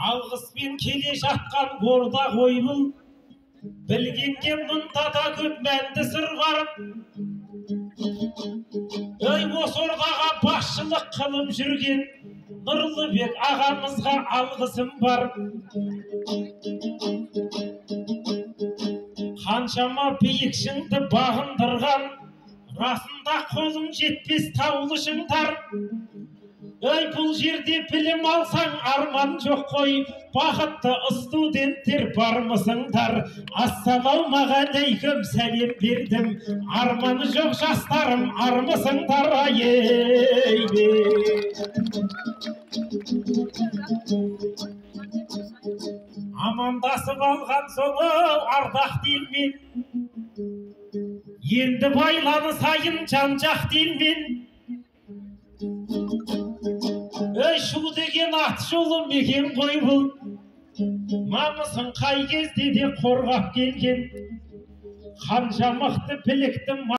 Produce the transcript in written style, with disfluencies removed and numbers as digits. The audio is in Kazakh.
Alғыспен келе жатқан борда ғой бұл, білгенге мұнда да көп мәнді сыр бар. Осы ордаға басшылық қылып жүрген Нұрлыбек ағамызға алғысым бар. Қаншама биік шыңды бағындырған, расында қолың жетпес таулы шыңдар. Бұл жерде білім алсаң арман жоқ қой, бақытты студенттер бармысыңдар? Ассалаумағалейкум, сәлем бердім, арманы жоқ жастарым, армысыңдар? Амандасып алған соң ардақты елмен, енді байланы сайын жан-жақ елмен. Шу деген ат жолы мекен ғой бұл, намысын қай кезде де қорғап келген. Қанша мықты білікті